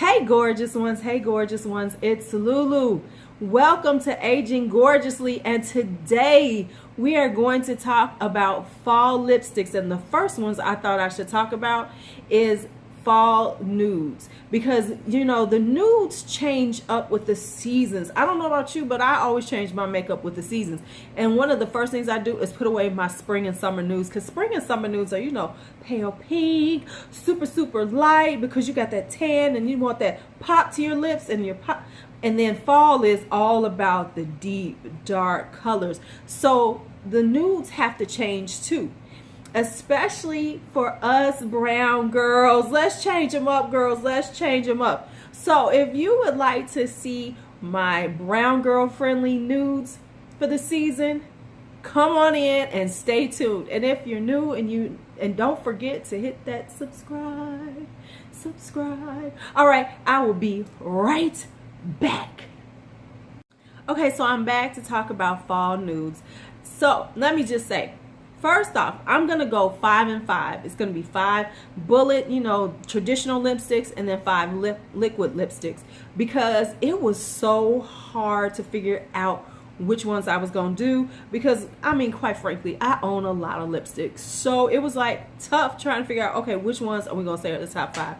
Hey gorgeous ones, hey gorgeous ones, it's Lulu. Welcome to Aging Gorgeously, and today we are going to talk about fall lipsticks. And the first ones I thought I should talk about is fall nudes, because you know the nudes change up with the seasons. I don't know about you, but I always change my makeup with the seasons. And one of the first things I do is put away my spring and summer nudes, because spring and summer nudes are, you know, pale pink, super light, because you got that tan and you want that pop to your lips and your pop. And then fall is all about the deep dark colors, so the nudes have to change too, especially for us brown girls. Let's change them up, girls. Let's change them up. So if you would like to see my brown girl friendly nudes for the season, come on in and stay tuned. And if you're new and don't forget to hit that subscribe. All right, I will be right back. Okay, so I'm back to talk about fall nudes. So let me just say, first off, I'm going to go 5 and 5. It's going to be 5 bullet, you know, traditional lipsticks, and then 5 liquid lipsticks, because it was so hard to figure out which ones I was going to do, because, I mean, quite frankly, I own a lot of lipsticks. So it was like tough trying to figure out, okay, which ones are we going to say are the top 5?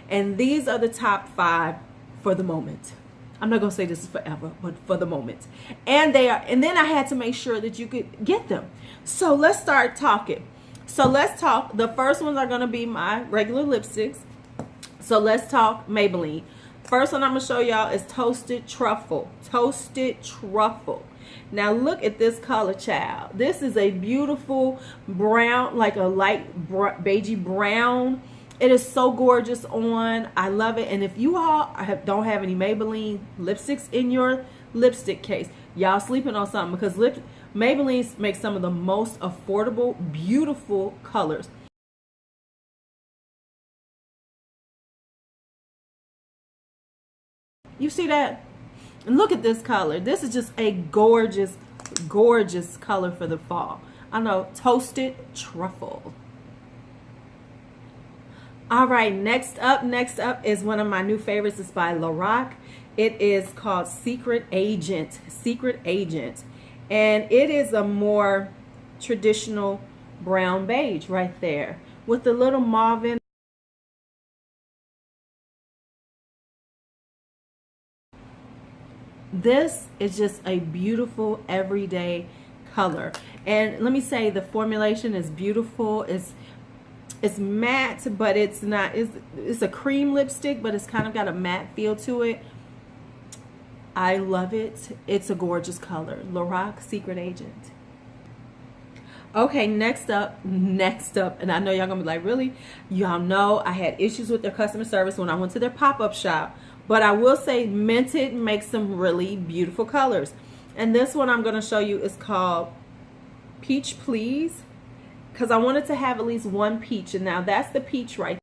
And these are the top 5 for the moment. I'm not going to say this is forever, but for the moment. And they are, and then I had to make sure that you could get them. So let's start talking. So let's talk. The first ones are going to be my regular lipsticks. So let's talk Maybelline. First one I'm going to show y'all is Toasted Truffle. Toasted Truffle. Now look at this color, child. This is a beautiful brown, like a light beigey brown. It is so gorgeous on. I love it. And if you all don't have any Maybelline lipsticks in your lipstick case, y'all sleeping on something, because Maybelline makes some of the most affordable, beautiful colors. You see that? And look at this color. This is just a gorgeous color for the fall. I know, Toasted Truffle. All right, next up is one of my new favorites. It's by Lorac. It is called Secret Agent. And it is a more traditional brown beige right there with the little mauve in. This is just a beautiful everyday color. And let me say, the formulation is beautiful. It's matte, but it's not. It's a cream lipstick, but it's kind of got a matte feel to it. I love it. It's a gorgeous color. Lorac Secret Agent. Okay, next up, and I know y'all gonna be like, really? Y'all know I had issues with their customer service when I went to their pop-up shop, but I will say Mented makes some really beautiful colors. And this one I'm gonna show you is called Peach Please, because I wanted to have at least one peach, and now that's the peach right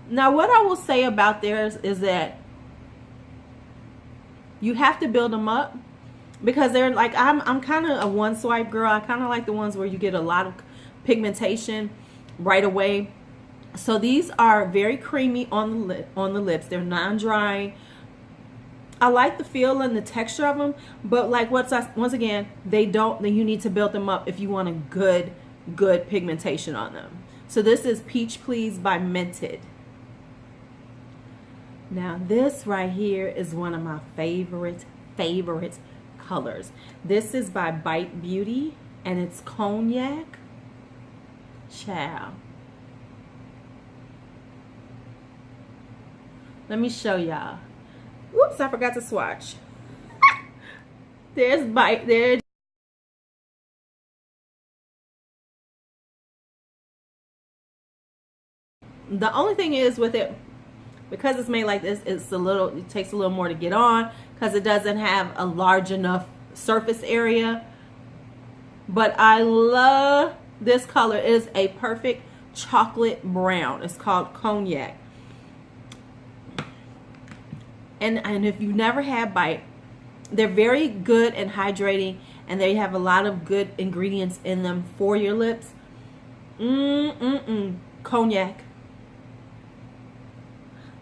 now. What I will say about theirs is that you have to build them up, because they're like, I'm kind of a one swipe girl. I kind of like the ones where you get a lot of pigmentation right away. So these are very creamy on the lips. They're non-drying. I like the feel and the texture of them, but like once again, you need to build them up if you want a good pigmentation on them. So this is Peach Please by Mented. Now this right here is one of my favorite colors. This is by Bite Beauty, and it's Cognac. Child. Let me show y'all. Whoops, I forgot to swatch. There's Bite there. The only thing is with it, because it's made like this, it takes a little more to get on, because it doesn't have a large enough surface area. But I love this color. It is a perfect chocolate brown. It's called Cognac. And if you've never had Bite, they're very good and hydrating, and they have a lot of good ingredients in them for your lips. Cognac.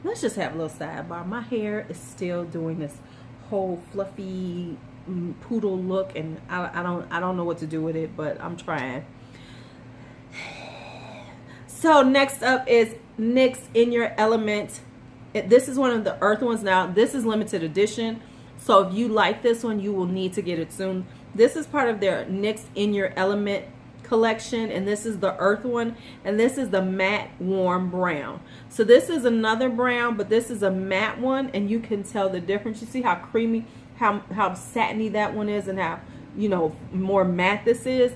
let's just have a little sidebar. My hair is still doing this whole fluffy poodle look, and I don't know what to do with it, but I'm trying. So next up is NYX In Your Element. This is one of the earth ones. Now this is limited edition, so if you like this one, you will need to get it soon. This is part of their NYX In Your Element collection, and this is the earth one, and this is the matte warm brown. So this is another brown, but this is a matte one, and you can tell the difference. You see how creamy, how satiny that one is, and how, you know, more matte this is.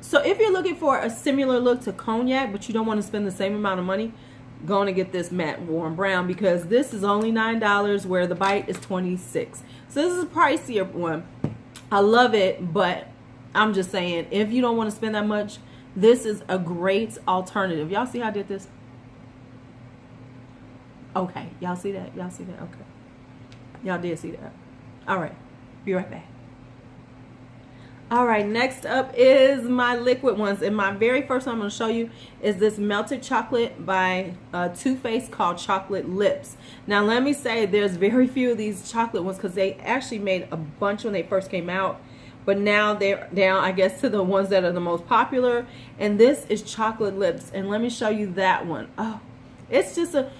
So if you're looking for a similar look to cognac, but you don't want to spend the same amount of money, going to get this matte warm brown, because this is only $9 where the bite is $26. So this is a pricier one. I love it, but I'm just saying, if you don't want to spend that much, this is a great alternative. Y'all see how I did this? Okay, y'all see that? Y'all see that? Okay, y'all did see that. All right, be right back. All right, next up is my liquid ones, and my very first one I'm going to show you is this melted chocolate by Too Faced called Chocolate Lips. Now let me say, there's very few of these chocolate ones because they actually made a bunch when they first came out, but now they're down, I guess, to the ones that are the most popular, and this is Chocolate Lips, and let me show you that one. Oh, it's just a...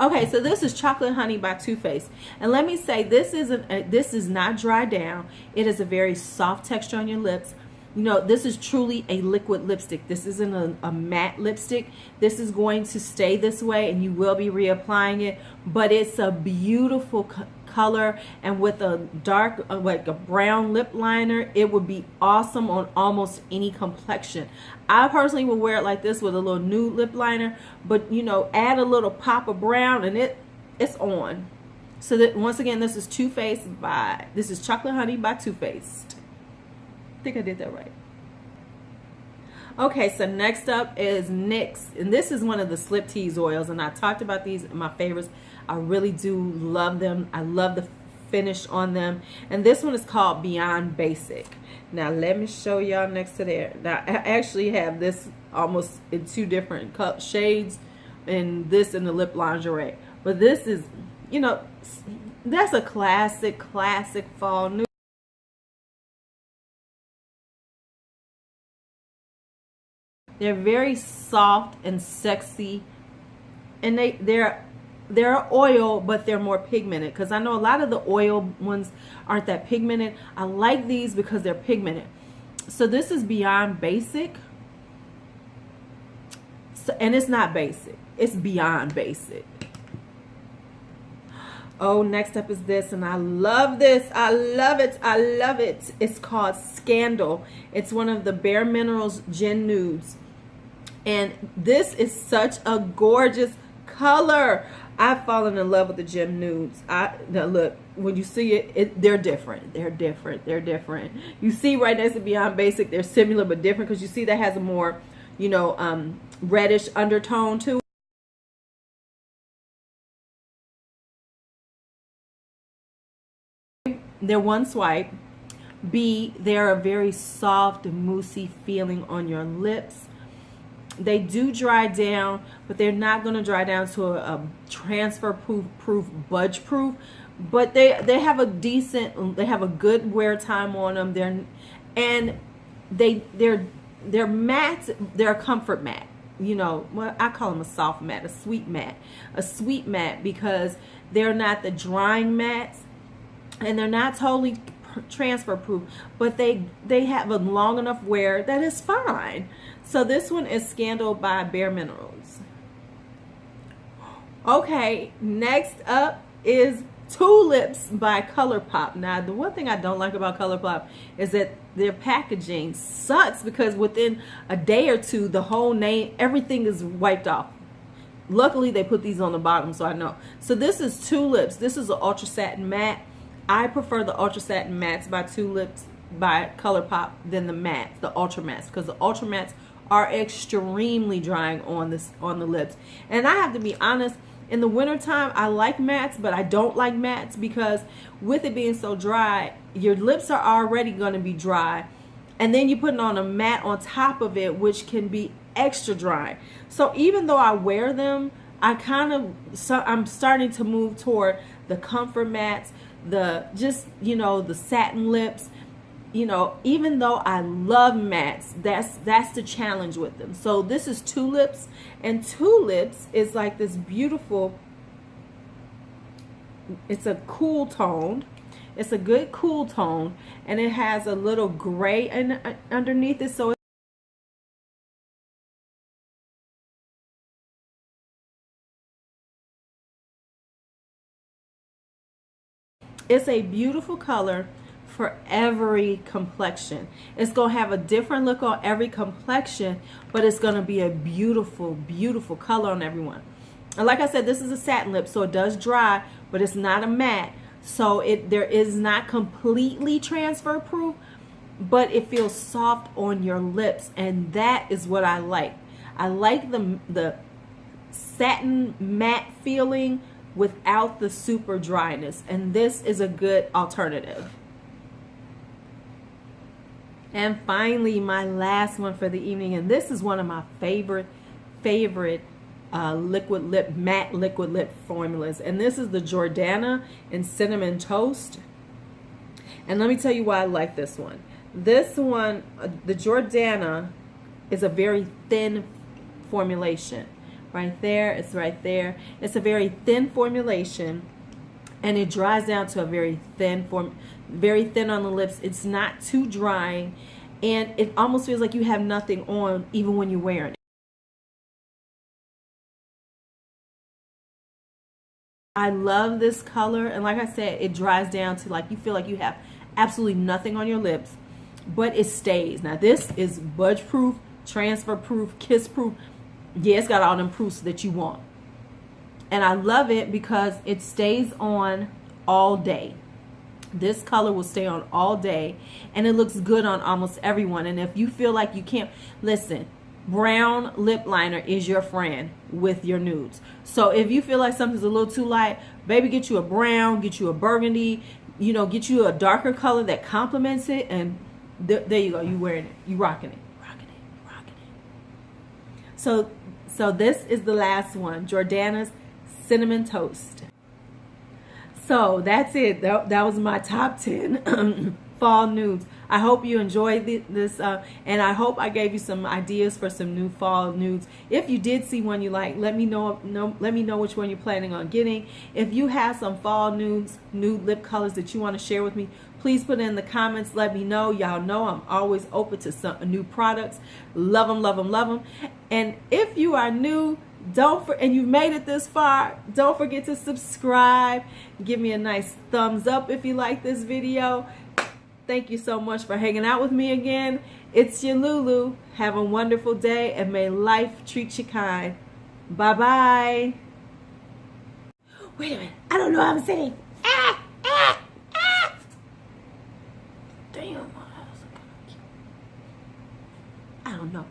Okay, so this is Chocolate Honey by Too Faced, and let me say, this is not dry down. It is a very soft texture on your lips. You know, this is truly a liquid lipstick. This isn't a matte lipstick. This is going to stay this way, and you will be reapplying it, but it's a beautiful color, and with a dark, like a brown lip liner, it would be awesome on almost any complexion. I personally would wear it like this with a little nude lip liner, but you know, add a little pop of brown and it's on. So that, once again, this is Too Faced this is Chocolate Honey by Too Faced. I think I did that right. Okay, so next up is NYX, and this is one of the Slip Tease oils, and I talked about these, my favorites. I really do love them. I love the finish on them, and this one is called Beyond Basic. Now let me show y'all next to there. Now I actually have this almost in two different shades, and this in the lip lingerie, but this is, you know, that's a classic fall nude. They're very soft and sexy, and they're oil, but they're more pigmented, because I know a lot of the oil ones aren't that pigmented. I like these because they're pigmented. So this is Beyond Basic. So, and it's not basic, it's Beyond Basic. Oh, next up is this, and I love this. I love it. I love it. It's called Scandal. It's one of the Bare Minerals Gin Nudes, and this is such a gorgeous color. I've fallen in love with the Gem Nudes. Now look, when you see it, they're different. They're different. They're different. You see right next to Beyond Basic, they're similar but different, because you see that has a more, you know, reddish undertone to it. They're one swipe. B, they're a very soft, moussey feeling on your lips. They do dry down, but they're not going to dry down to a transfer proof, budge proof, but they have a decent, they have a good wear time on them. They're matte. They're a comfort matte. You know, well, I call them a soft matte, a sweet matte, because they're not the drying mattes, and they're not totally transfer proof, but they have a long enough wear that is fine. So this one is Scandal by Bare Minerals. Okay, next up is Tulips by ColourPop. Now, the one thing I don't like about ColourPop is that their packaging sucks, because within a day or two, the whole name, everything is wiped off. Luckily, they put these on the bottom, so I know. So this is Tulips. This is an Ultra Satin Matte. I prefer the Ultra Satin Mattes by Tulips by ColourPop than the mattes, the Ultra Mattes, because the Ultra Mattes are extremely drying on the lips. And I have to be honest, In the wintertime, I like mattes, but I don't like mattes because with it being so dry, your lips are already going to be dry. And then you're putting on a matte on top of it, which can be extra dry. So even though I wear them, I'm starting to move toward the comfort mattes, the satin lips. Even though I love mattes, that's the challenge with them. So this is Tulips, and Tulips is like this beautiful, it's a cool tone. It's a good cool tone, and it has a little gray underneath it, so it's a beautiful color for every complexion. It's going to have a different look on every complexion, but it's going to be a beautiful, beautiful color on everyone. And like I said, this is a satin lip, so it does dry, but it's not a matte. So there is not completely transfer proof, but it feels soft on your lips, and that is what I like. I like the satin matte feeling without the super dryness, and this is a good alternative. And finally, my last one for the evening, and this is one of my favorite matte liquid lip formulas, and this is the Jordana in Cinnamon Toast. And let me tell you why I like this one. This one, the Jordana, is a very thin formulation. Right there, it's right there. It's a very thin formulation, and it dries down to a very thin on the lips. It's not too drying, and it almost feels like you have nothing on even when you're wearing it. I love this color, and like I said, it dries down to like you feel like you have absolutely nothing on your lips, but it stays. Now this is budge proof, transfer proof, kiss proof. Yeah, it's got all them proofs that you want. And I love it because it stays on all day. This color will stay on all day, and it looks good on almost everyone. And if you feel like you can't, listen, brown lip liner is your friend with your nudes. So if you feel like something's a little too light, baby, get you a brown, get you a burgundy, get you a darker color that complements it, and there you go. You wearing it, you rocking it. So this is the last one, Jordana's Cinnamon Toast. So that's it. That was my top 10 fall nudes. I hope you enjoyed this, and I hope I gave you some ideas for some new fall nudes. If you did see one you like, let me know. Let me know which one you're planning on getting. If you have some fall nudes, nude lip colors that you want to share with me, please put it in the comments. Let me know. Y'all know I'm always open to some new products. Love them, love them, love them. And if you are new, and you've made it this far, don't forget to subscribe. Give me a nice thumbs up if you like this video. Thank you so much for hanging out with me again. It's your Lulu. Have a wonderful day, and may life treat you kind. Bye-bye. Wait a minute. I don't know how I'm sitting. Damn. I don't know.